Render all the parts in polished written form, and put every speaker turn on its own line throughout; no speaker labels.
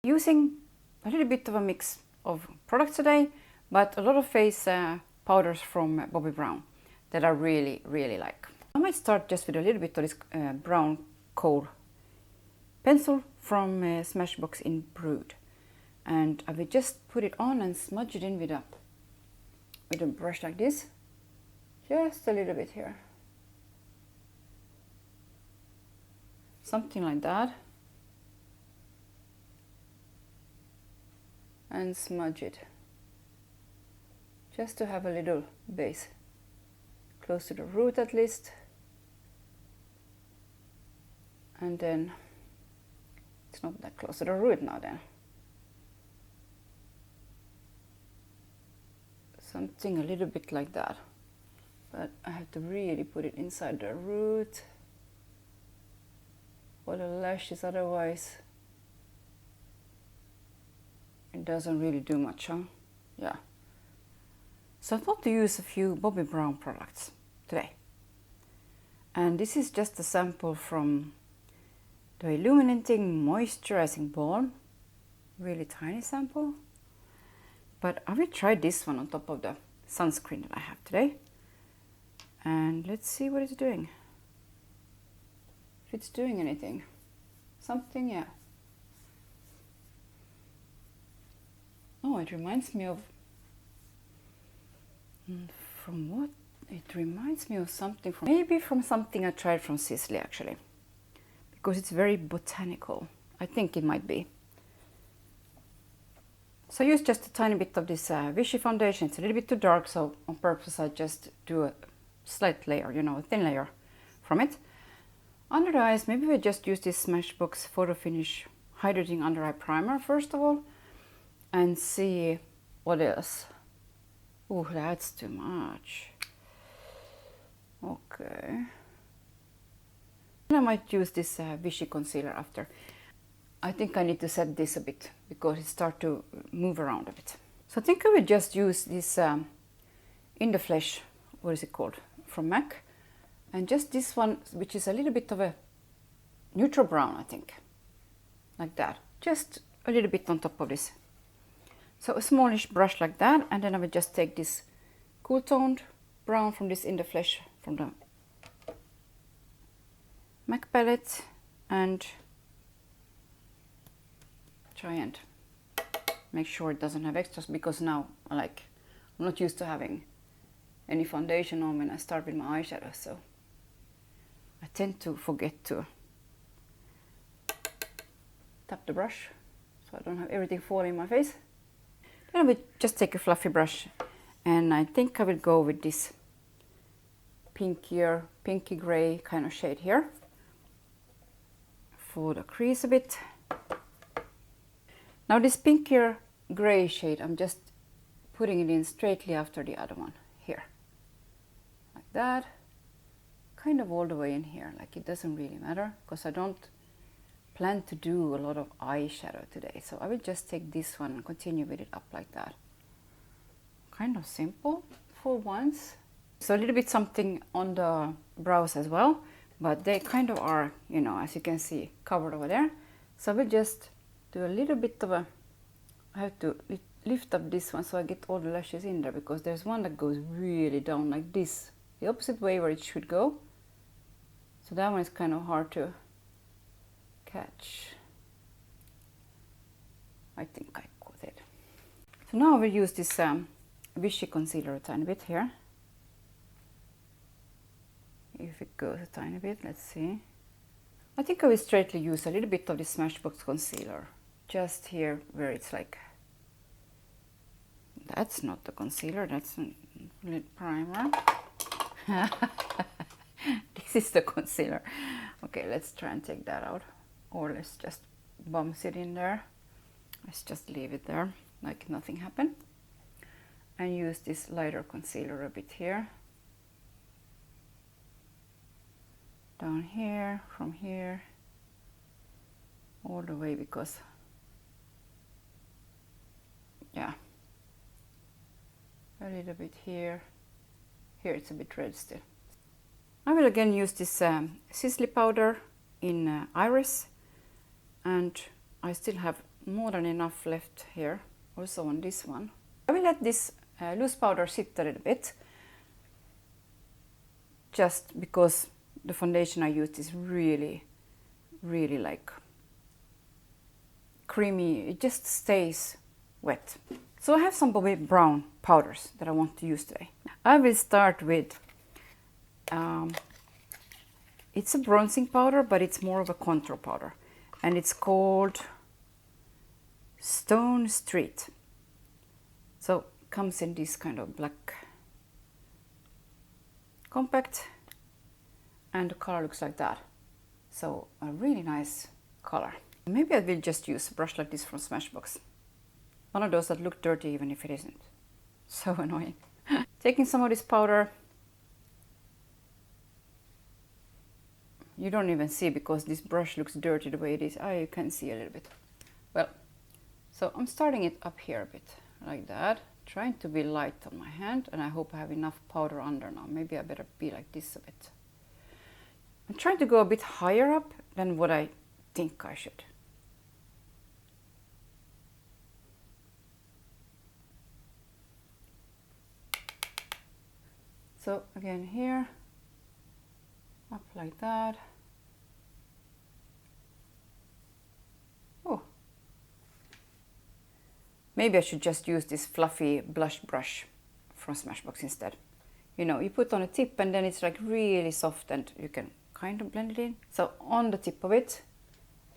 Using a little bit of a mix of products today, but a lot of face powders from BOBBI BROWN that I really like. I might start just with a little bit of this brown coal pencil from Smashbox in Brood, and I will just put it on and smudge it in with a brush like this, just a little bit here, something like that, and smudge it just to have a little base close to the root at least. And then it's not that close to the root now then. Something a little bit like that. But I have to really put it inside the root for the lashes, otherwise it doesn't really do much, huh? Yeah. So I thought to use a few BOBBI BROWN products today. And this is just a sample from the Illuminating Moisturizing Balm. Really tiny sample. But I will try this one on top of the sunscreen that I have today. And let's see what it's doing. If it's doing anything. Something, yeah. Oh, it reminds me of... From what? It reminds me of something from... Maybe from something I tried from Sisley actually. Because it's very botanical. I think it might be. So I use just a tiny bit of this Vichy foundation. It's a little bit too dark, so on purpose I just do a slight layer, you know, a thin layer from it. Under the eyes, maybe we just use this Smashbox Photo Finish Hydrating Under Eye Primer first of all. And see what else. Oh, that's too much. Okay. And I might use this Vichy concealer after. I think I need to set this a bit because it starts to move around a bit. So I think I will just use this In the Flesh, what is it called, from MAC. And just this one, which is a little bit of a neutral brown, I think. Like that. Just a little bit on top of this. So a smallish brush like that, and then I will just take this cool toned brown from this In the Flesh from the MAC palette and try and make sure it doesn't have extras, because now I'm not used to having any foundation on when I start with my eyeshadow, so I tend to forget to tap the brush so I don't have everything falling in my face. Then I will just take a fluffy brush, and I think I will go with this pinky gray kind of shade here for the crease a bit. Now this pinkier gray shade, I'm just putting it in straightly after the other one here, like that, kind of all the way in here. Like, it doesn't really matter because I don't plan to do a lot of eyeshadow today, so I will just take this one and continue with it up like that. Kind of simple for once. So a little bit something on the brows as well, but they kind of are, you know, as you can see, covered over there. So I will just do a little bit of a... I have to lift up this one so I get all the lashes in there, because there's one that goes really down like this, the opposite way where it should go. So that one is kind of hard to catch. I think I got it. So now I will use this Vichy concealer a tiny bit here. If it goes a tiny bit, let's see. I think I will straightly use a little bit of this Smashbox concealer. Just here where it's like... That's not the concealer, that's a little primer. This is the concealer. Okay, let's try and take that out. Or let's just bounce it in there. Let's just leave it there, like nothing happened. And use this lighter concealer a bit here. Down here, from here, all the way, because, yeah, a little bit here. Here it's a bit red still. I will again use this Sisley powder in Iris, and I still have more than enough left here, also on this one. I will let this loose powder sit a little bit, just because the foundation I used is really, really like creamy. It just stays wet. So I have some BOBBI Brown powders that I want to use today. I will start with, it's a bronzing powder, but it's more of a contour powder. And it's called Stone Street. So it comes in this kind of black compact, and the color looks like that. So a really nice color. Maybe I will just use a brush like this from Smashbox. One of those that look dirty even if it isn't. So annoying. Taking some of this powder. You don't even see because this brush looks dirty the way it is. You can see a little bit. Well, so I'm starting it up here a bit, like that. Trying to be light on my hand, and I hope I have enough powder under now. Maybe I better be like this a bit. I'm trying to go a bit higher up than what I think I should. So again here, up like that. Oh, maybe I should just use this fluffy blush brush from Smashbox instead. You know, you put on a tip and then it's like really soft and you can kind of blend it in. So on the tip of it,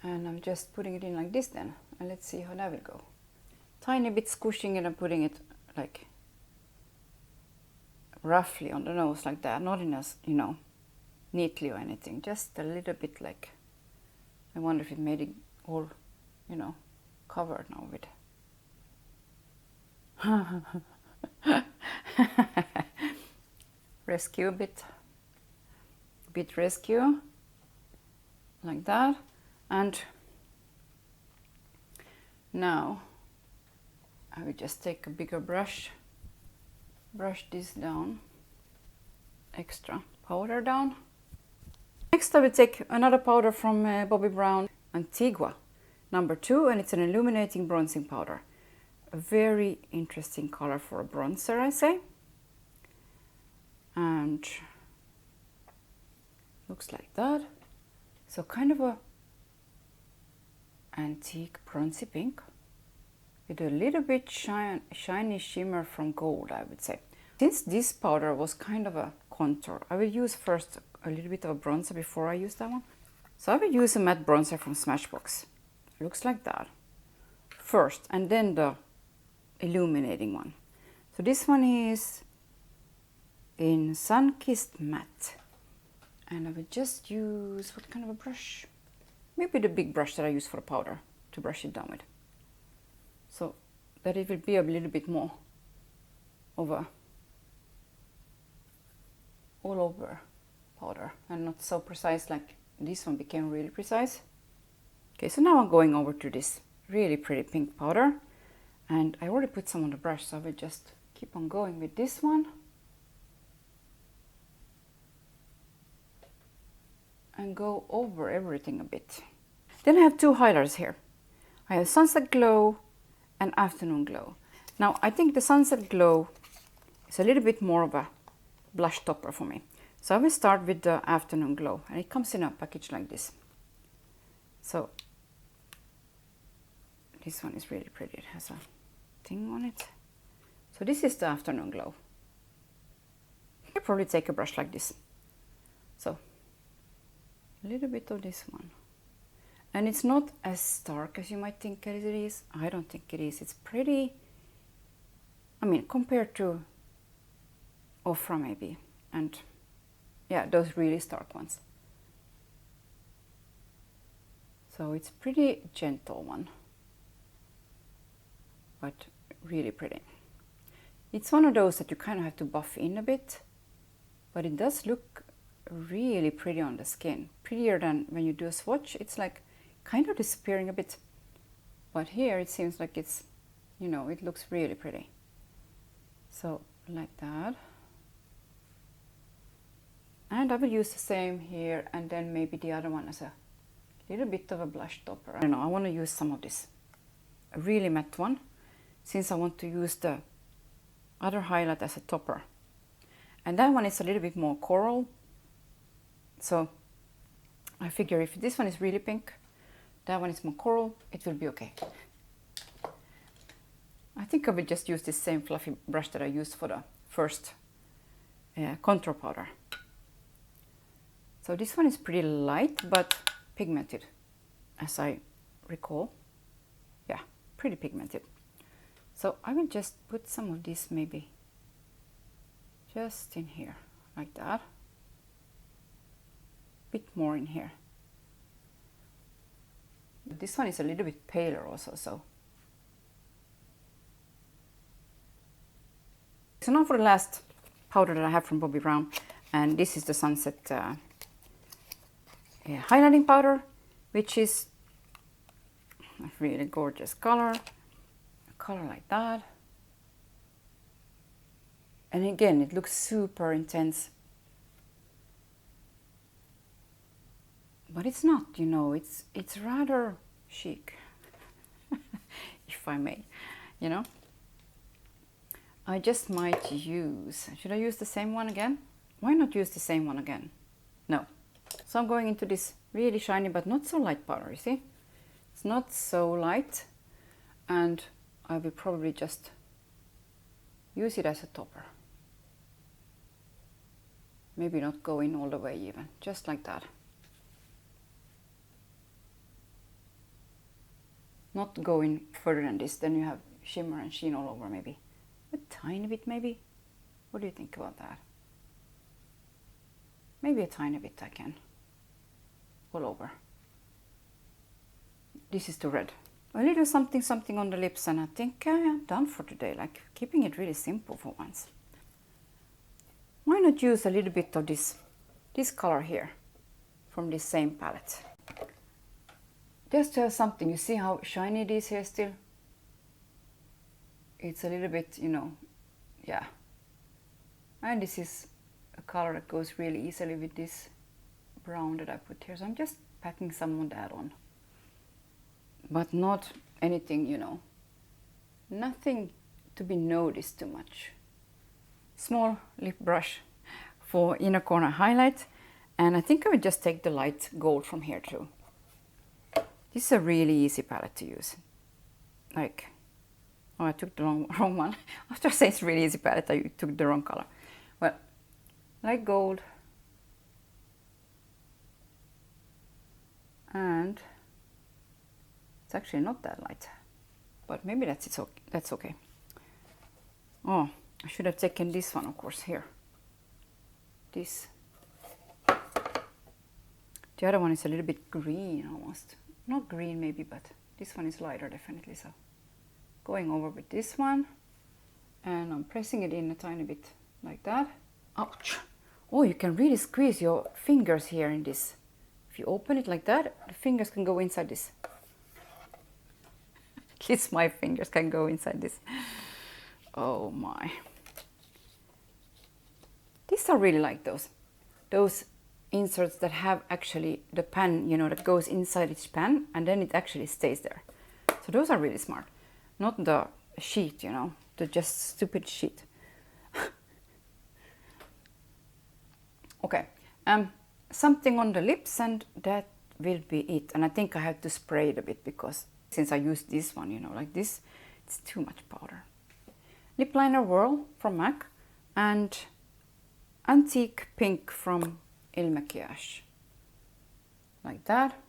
and I'm just putting it in like this then, and let's see how that will go. Tiny bit squishing it and putting it like roughly on the nose like that, not in a, you know, neatly or anything, just a little bit like, I wonder if it made it all, you know, covered now with rescue a bit rescue, like that. And now I will just take a bigger brush, brush this down, extra powder down. Next I will take another powder from BOBBI Brown, Antigua #2, and it's an illuminating bronzing powder. A very interesting color for a bronzer, I say. And looks like that. So kind of a antique bronzy pink with a little bit shiny shimmer from gold, I would say. Since this powder was kind of a contour, I will use first a little bit of a bronzer before I use that one. So I will use a matte bronzer from Smashbox. It looks like that first, and then the illuminating one. So this one is in Sun-Kissed Matte, and I will just use, what kind of a brush? Maybe the big brush that I use for the powder to brush it down with, so that it will be a little bit more of a all over powder and not so precise like this one became really precise. Okay, so now I'm going over to this really pretty pink powder, and I already put some on the brush, so I will just keep on going with this one and go over everything a bit. Then I have two highlighters here. I have Sunset Glow and Afternoon Glow. Now I think the Sunset Glow is a little bit more of a blush topper for me. So I will start with the Afternoon Glow, and it comes in a package like this. So this one is really pretty. It has a thing on it. So this is the Afternoon Glow. I'll probably take a brush like this. So a little bit of this one. And it's not as dark as you might think it is. I don't think it is. It's pretty, I mean, compared to Ofra maybe. And yeah, those really stark ones. So it's pretty gentle one, but really pretty. It's one of those that you kind of have to buff in a bit, but it does look really pretty on the skin. Prettier than when you do a swatch. It's like kind of disappearing a bit, but here it seems like it's, you know, it looks really pretty. So like that. And I will use the same here, and then maybe the other one as a little bit of a blush topper. I don't know, I want to use some of this a really matte one, since I want to use the other highlight as a topper. And that one is a little bit more coral. So I figure if this one is really pink, that one is more coral, it will be okay. I think I will just use this same fluffy brush that I used for the first contour powder. So this one is pretty light but pigmented, as I recall. Yeah, pretty pigmented. So I will just put some of this maybe just in here, like that. Bit more in here. But this one is a little bit paler also, so. So now for the last powder that I have from Bobbi Brown, and this is the Sunset highlighting powder, which is a really gorgeous color, a color like that. And again, it looks super intense, but it's not, you know, it's rather chic, if I may, you know. I just might use, should I use the same one again? Why not use the same one again? No. So I'm going into this really shiny but not so light powder, you see? It's not so light, and I will probably just use it as a topper. Maybe not go in all the way even, just like that. Not going further than this, then you have shimmer and sheen all over maybe. A tiny bit maybe? What do you think about that? Maybe a tiny bit I can. All over. This is the red. A little something something on the lips, and I think I am done for today, like keeping it really simple for once. Why not use a little bit of this color here from this same palette? Just to have something. You see how shiny it is here still? It's a little bit, you know, yeah. And this is a color that goes really easily with this brown that I put here. So I'm just packing some of that on. But not anything, you know, nothing to be noticed too much. Small lip brush for inner corner highlight. And I think I will just take the light gold from here too. This is a really easy palette to use. Like, oh, I took the wrong one. After saying it's really easy palette, I took the wrong color. Well, light gold. And it's actually not that light. But maybe that's okay. Oh, I should have taken this one, of course, here. This. The other one is a little bit green almost. Not green maybe, but this one is lighter definitely, so. Going over with this one, and I'm pressing it in a tiny bit like that. Ouch! Oh, you can really squeeze your fingers here in this. If you open it like that, the fingers can go inside this. At least my fingers can go inside this. Oh my. These are really like those inserts that have actually the pen, you know, that goes inside each pen, and then it actually stays there. So those are really smart. Not the sheet, you know, the just stupid sheet. Okay, something on the lips, and that will be it. And I think I have to spray it a bit, because since I used this one, you know, like this, it's too much powder. Lip liner Whirl from MAC, and Antique Pink from Il Makiage. Like that.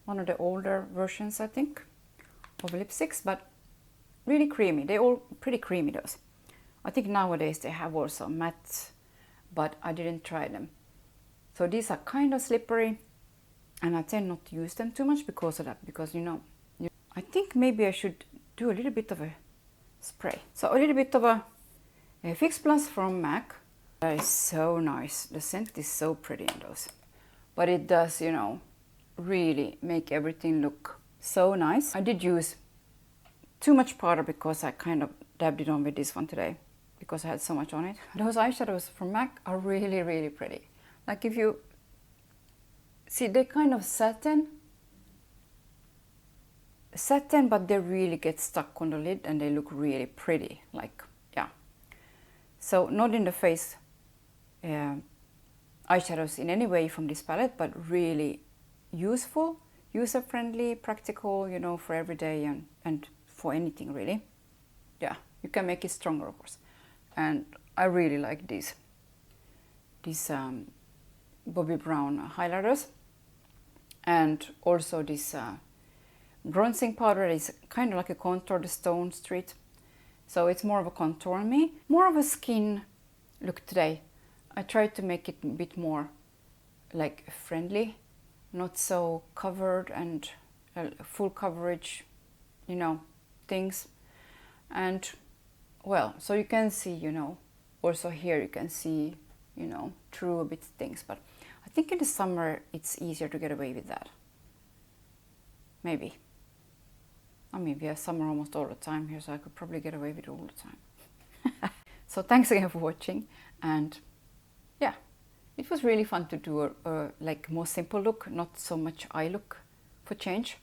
One of the older versions, I think, of lipsticks, but really creamy. They're all pretty creamy, those. I think nowadays they have also matte, but I didn't try them. So these are kind of slippery, and I tend not to use them too much because of that, because, you know, I think maybe I should do a little bit of a spray. So a little bit of a Fix Plus from MAC. That is so nice. The scent is so pretty in those. But it does, you know, really make everything look so nice. I did use too much powder because I kind of dabbed it on with this one today, because I had so much on it. Those eyeshadows from MAC are really, really pretty. Like if you see, they kind of satin satin, but they really get stuck on the lid and they look really pretty, like, yeah. So not in the face eyeshadows in any way from this palette, but really useful, user-friendly, practical, you know, for every day and for anything really. Yeah, you can make it stronger, of course. And I really like these Bobbi Brown highlighters, and also this bronzing powder is kind of like a contour, the Stone Street. So it's more of a contour on me, more of a skin look today. I tried to make it a bit more like friendly, not so covered and full coverage, you know, things. And well, so you can see, you know, also here you can see, you know, through a bit things, but I think in the summer it's easier to get away with that. Maybe. I mean, we have summer almost all the time here, so I could probably get away with it all the time. So thanks again for watching, and yeah, it was really fun to do a like more simple look, not so much eye look for change.